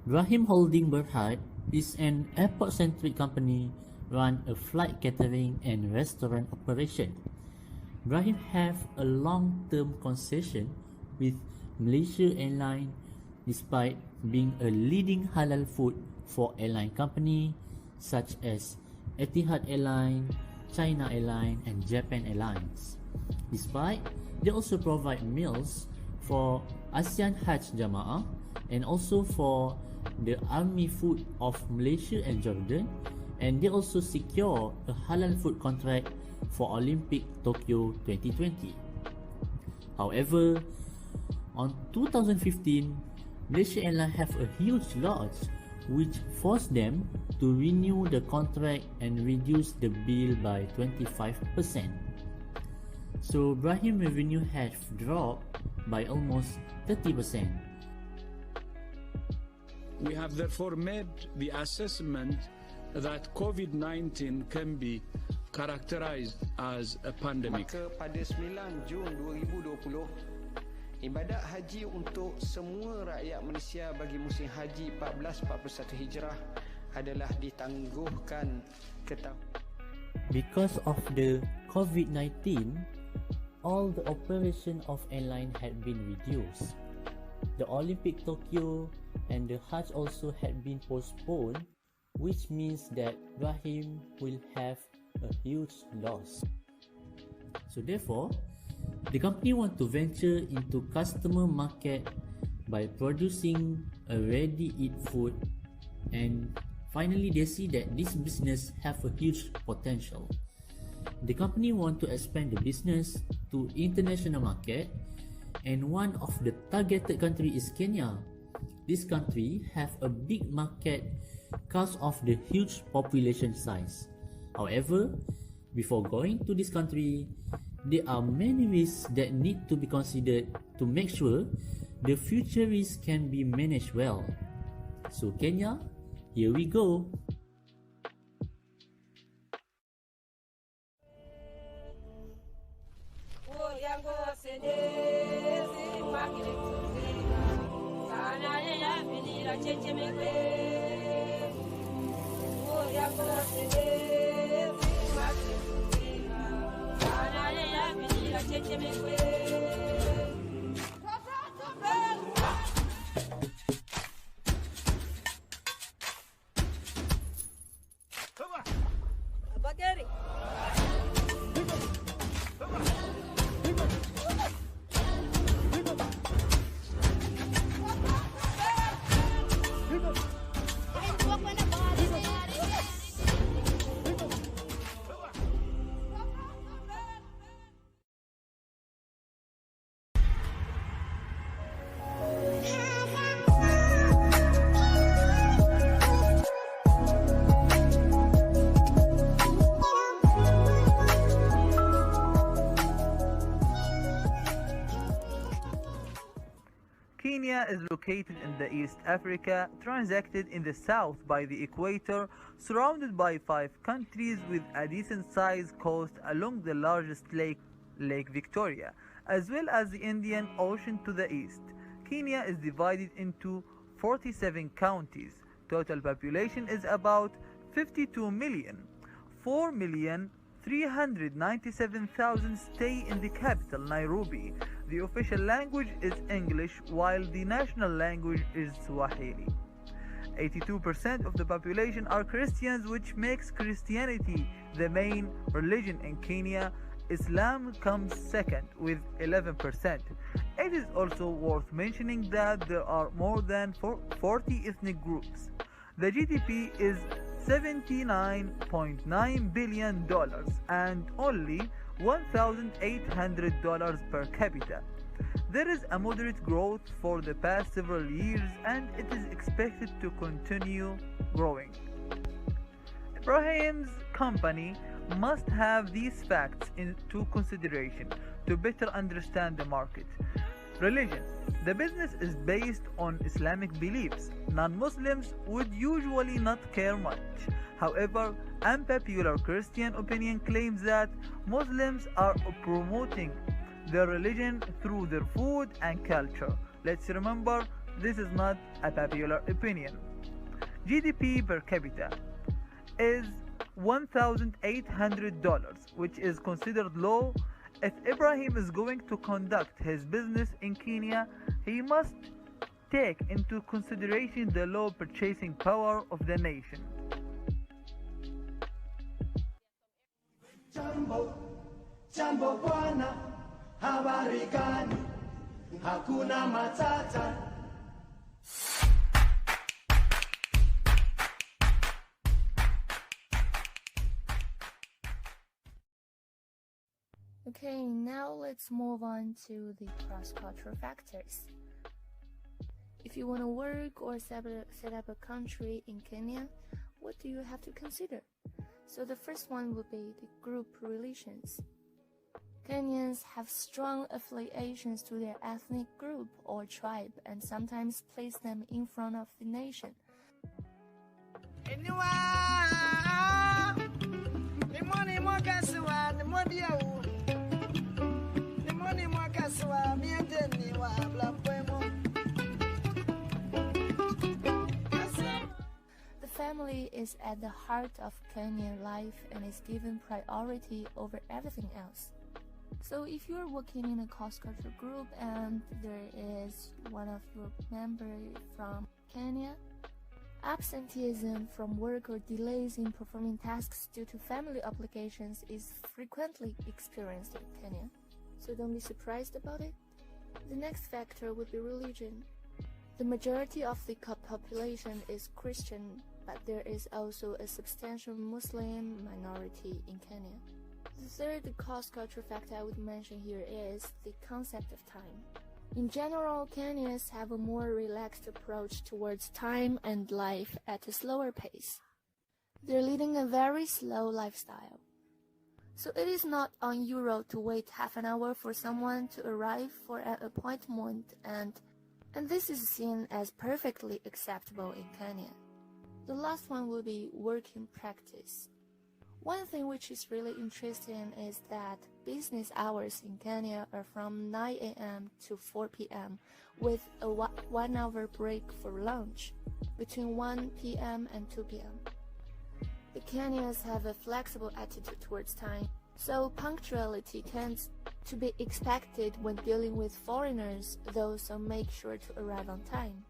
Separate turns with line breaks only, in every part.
Brahim Holding Berhad is an airport-centric company run a flight catering and restaurant operation. Brahim have a long-term concession with Malaysia Airlines despite being a leading halal food for airline company such as Etihad Airline, China Airline and Japan Airlines. Despite they also provide meals for ASEAN Hajj Jamaah and also for the army food of Malaysia and Jordan, and they also secure a halal food contract for Olympic Tokyo 2020. However, on 2015, Malaysia Airlines have a huge loss which forced them to renew the contract and reduce the bill by 25%. So Brahim revenue has dropped by almost 30%.
We have therefore made the assessment that COVID-19 can be characterized as a pandemic.
Maka pada 9 Jun 2020, ibadat haji untuk semua rakyat Malaysia bagi musim haji 1441 Hijrah adalah ditangguhkan ke tahun.
Because of the COVID-19, all the operation of airline had been reduced. The Olympic Tokyo and the Hajj also had been postponed, which means that Brahim will have a huge loss. So therefore, the company want to venture into customer market by producing a ready-eat food, and finally they see that this business have a huge potential. The company want to expand the business to international market, and one of the targeted country is Kenya. This country have a big market because of the huge population size. However, before going to this country, there are many risks that need to be considered to make sure the future risks can be managed well. So Kenya, here we go.
Kenya is located in the East Africa, transected in the south by the equator, surrounded by 5 countries with a decent-sized coast along the largest lake, Lake Victoria, as well as the Indian Ocean to the east. Kenya is divided into 47 counties. Total population is about 52 million. 4,397,000 stay in the capital, Nairobi. The official language is English, while the national language is Swahili. 82% of the population are Christians, which makes Christianity the main religion in Kenya. Islam comes second with 11%. It is also worth mentioning that there are more than 40 ethnic groups. The GDP is $79.9 billion and only $1,800 per capita. There is a moderate growth for the past several years, and it is expected to continue growing. Brahim's company must have these facts into consideration to better understand the market. Religion. The business is based on Islamic beliefs. Non-Muslims would usually not care much. However, unpopular Christian opinion claims that Muslims are promoting their religion through their food and culture. Let's remember, This is not a popular opinion. GDP per capita is $1,800, which is considered low. If Ibrahim is going to conduct his business in Kenya, he must take into consideration the low purchasing power of the nation.
Jambo, jambo bwana, habari gani? Hakuna matata.
Okay, now let's move on to the cross-cultural factors. If you want to work or set up a country in Kenya, what do you have to consider? So the first one will be the group relations. Kenyans have strong affiliations to their ethnic group or tribe and sometimes place them in front of the nation. The family is at the heart of Kenyan life and is given priority over everything else. So if you're working in a cross-cultural group and there is one of your members from Kenya, absenteeism from work or delays in performing tasks due to family obligations is frequently experienced in Kenya. So don't be surprised about it. The next factor would be religion. The majority of the population is Christian, but there is also a substantial Muslim minority in Kenya. The third cross-cultural factor I would mention here is the concept of time. In general, Kenyans have a more relaxed approach towards time and life at a slower pace. They're leading a very slow lifestyle. So it is not unusual to wait half an hour for someone to arrive for an appointment, and this is seen as perfectly acceptable in Kenya. The last one will be working practice. One thing which is really interesting is that business hours in Kenya are from 9 a.m. to 4 p.m. with a 1 hour break for lunch between 1 p.m. and 2 p.m. The Kenyans have a flexible attitude towards time, so punctuality tends to be expected when dealing with foreigners, though some make sure to arrive on time.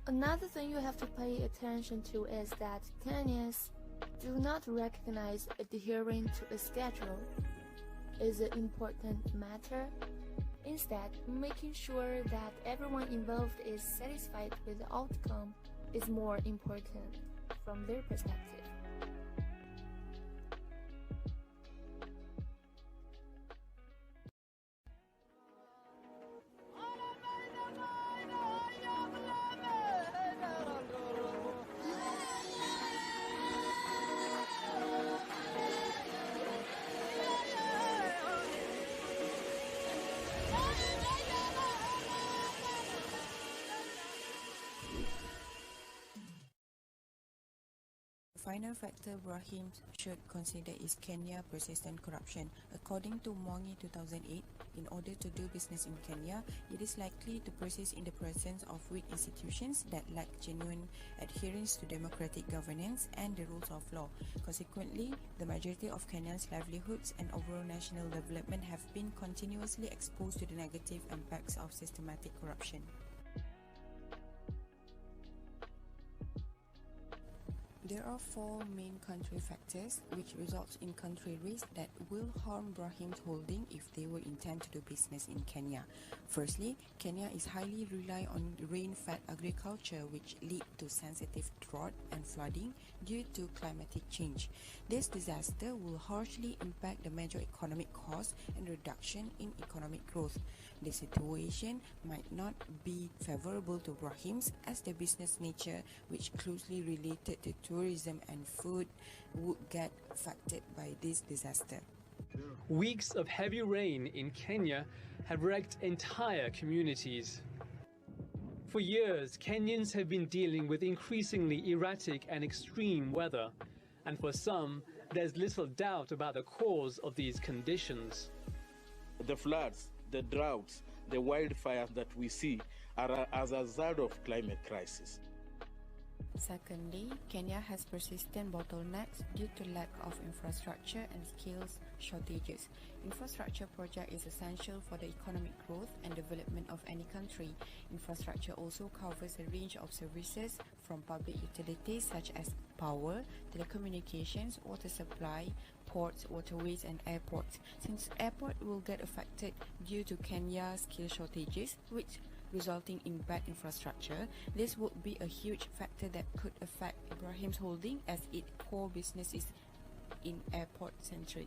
Another thing you have to pay attention to is that Kenyans do not recognize adhering to a schedule is an important matter. Instead, making sure that everyone involved is satisfied with the outcome is more important from their perspective.
The final factor BRAHIM'S should consider is Kenya persistent corruption. According to Mongi 2008, in order to do business in Kenya, it is likely to persist in the presence of weak institutions that lack genuine adherence to democratic governance and the rules of law. Consequently, the majority of Kenya's livelihoods and overall national development have been continuously exposed to the negative impacts of systematic corruption. There are four main country factors which results in country risk that will harm BRAHIM'S holding if they will intend to do business in Kenya. Firstly, Kenya is highly reliant on rain-fed agriculture, which lead to sensitive drought and flooding due to climatic change. This disaster will harshly impact the major economic costs and reduction in economic growth. The situation might not be favorable to BRAHIM'S as the business nature, which closely related to tourism and food, would get affected by this disaster.
Weeks of heavy rain in Kenya have wrecked entire communities. For years, Kenyans have been dealing with increasingly erratic and extreme weather, and for some, there's little doubt about the cause of these conditions.
The floods, the droughts, the wildfires that we see are as a result of climate crisis.
Secondly, Kenya has persistent bottlenecks due to lack of infrastructure and skills shortages. Infrastructure project is essential for the economic growth and development of any country. Infrastructure also covers a range of services from public utilities such as power, telecommunications, water supply, ports, waterways and airports. Since airport will get affected due to Kenya's skill shortages, which resulting in bad infrastructure, this would be a huge factor that could affect BRAHIM'S holding as its core business is in airport-centric.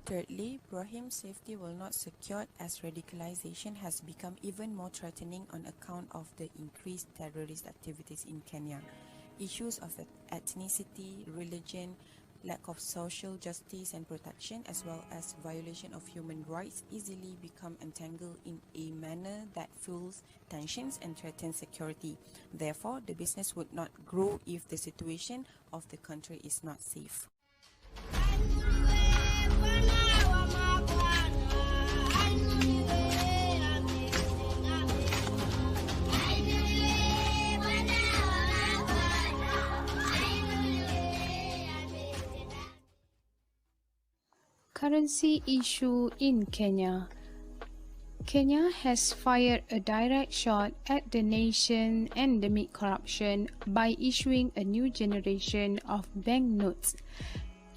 Thirdly, BRAHIM'S safety will not secure as radicalization has become even more threatening on account of the increased terrorist activities in Kenya. Issues of ethnicity, religion, lack of social justice and protection, as well as violation of human rights easily become entangled in a manner that fuels tensions and threatens security. Therefore, the business would not grow if the situation of the country is not safe.
Currency issue in Kenya. Kenya has fired a direct shot at the nation endemic corruption by issuing a new generation of bank notes.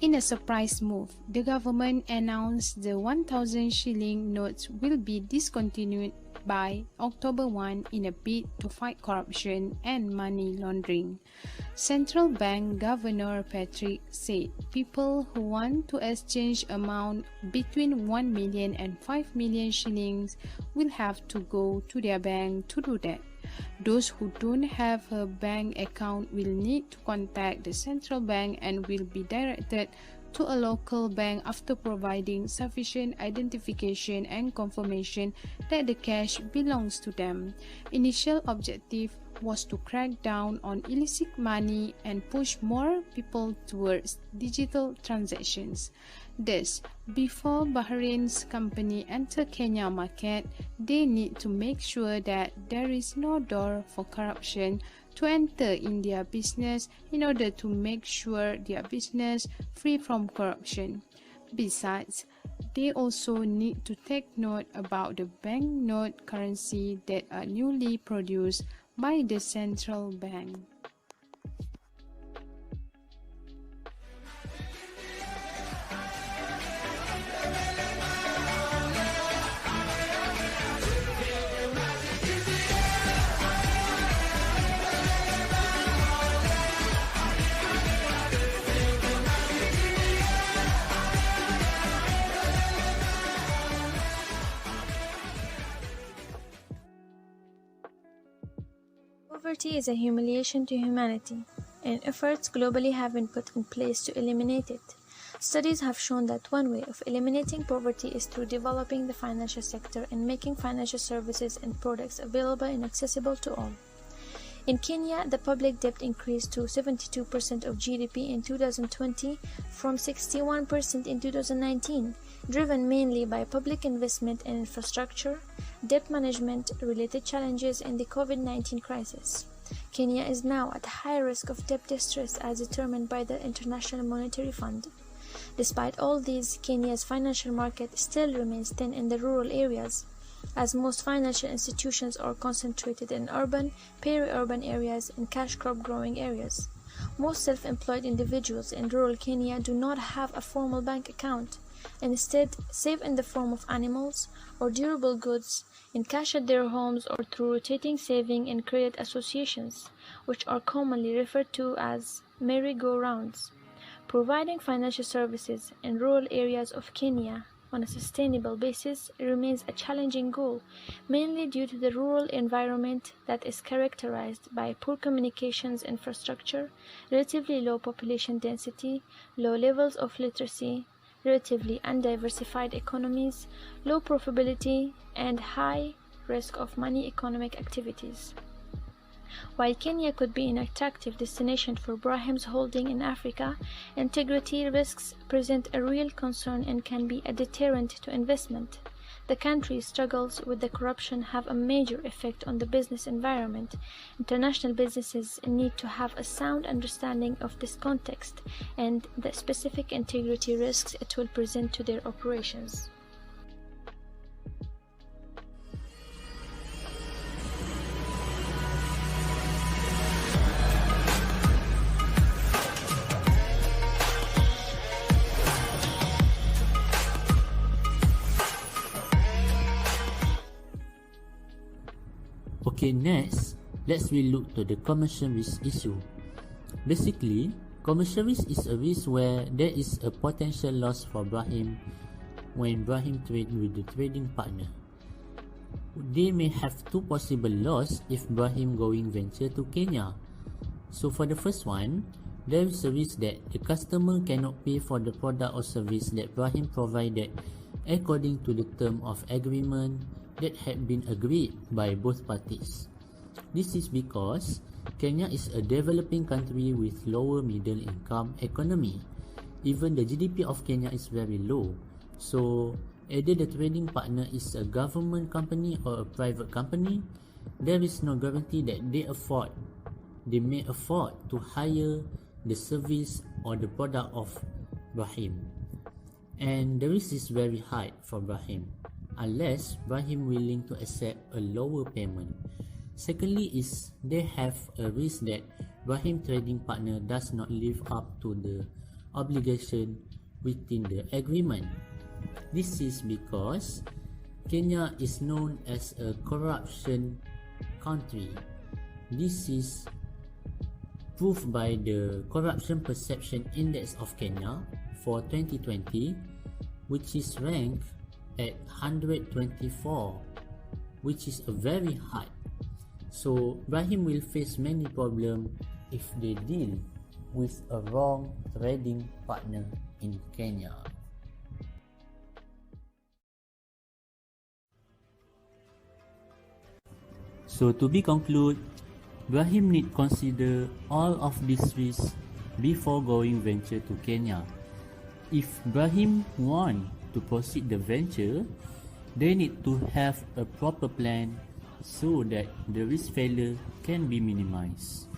In a surprise move, the government announced the 1,000 shilling notes will be discontinued by October 1 in a bid to fight corruption and money laundering. Central Bank Governor Patrick said people who want to exchange amount between 1 million and 5 million shillings will have to go to their bank to do that. Those who don't have a bank account will need to contact the central bank and will be directed to a local bank after providing sufficient identification and confirmation that the cash belongs to them. Initial objective was to crack down on illicit money and push more people towards digital transactions. Thus, before Bahrain's company enter Kenya market, they need to make sure that there is no door for corruption to enter in their business in order to make sure their business free from corruption. Besides, they also need to take note about the banknote currency that are newly produced by the central bank.
Poverty is a humiliation to humanity, and efforts globally have been put in place to eliminate it. Studies have shown that one way of eliminating poverty is through developing the financial sector and making financial services and products available and accessible to all. In Kenya, the public debt increased to 72% of GDP in 2020 from 61% in 2019, driven mainly by public investment in infrastructure, debt management, related challenges, and the COVID-19 crisis. Kenya is now at high risk of debt distress as determined by the International Monetary Fund. Despite all these, Kenya's financial market still remains thin in the rural areas, as most financial institutions are concentrated in urban, peri-urban areas, and cash crop growing areas. Most self-employed individuals in rural Kenya do not have a formal bank account, and instead save in the form of animals or durable goods, in cash at their homes, or through rotating saving and credit associations, which are commonly referred to as merry-go-rounds. Providing financial services in rural areas of Kenya on a sustainable basis remains a challenging goal, mainly due to the rural environment that is characterized by poor communications infrastructure, relatively low population density, low levels of literacy, relatively undiversified economies, low profitability, and high risk of money economic activities. While Kenya could be an attractive destination for Brahim's holding in Africa, integrity risks present a real concern and can be a deterrent to investment. The country's struggles with the corruption have a major effect on the business environment. International businesses need to have a sound understanding of this context and the specific integrity risks it will present to their operations.
Okay, next, let's look to the commercial risk issue. Basically, commercial risk is a risk where there is a potential loss for Brahim when Brahim trade with the trading partner. They may have two possible loss if Brahim going venture to Kenya. So for the first one, there is a risk that the customer cannot pay for the product or service that Brahim provided according to the term of agreement that had been agreed by both parties. This is because Kenya is a developing country with lower middle income economy. Even the GDP of Kenya is very low. So either the trading partner is a government company or a private company, there is no guarantee that they may afford to hire the service or the product of Brahim. And the risk is very high for Brahim, unless Brahim willing to accept a lower payment. Secondly is they have a risk that Brahim trading partner does not live up to the obligation within the agreement. This is because Kenya is known as a corruption country. This is proved by the Corruption Perception Index of Kenya for 2020, which is ranked at 124, which is a very high. So Brahim will face many problems if they deal with a wrong trading partner in Kenya. So to be concluded, Brahim need consider all of these risks before going venture to Kenya. If Brahim want to proceed the venture, they need to have a proper plan so that the risk failure can be minimized.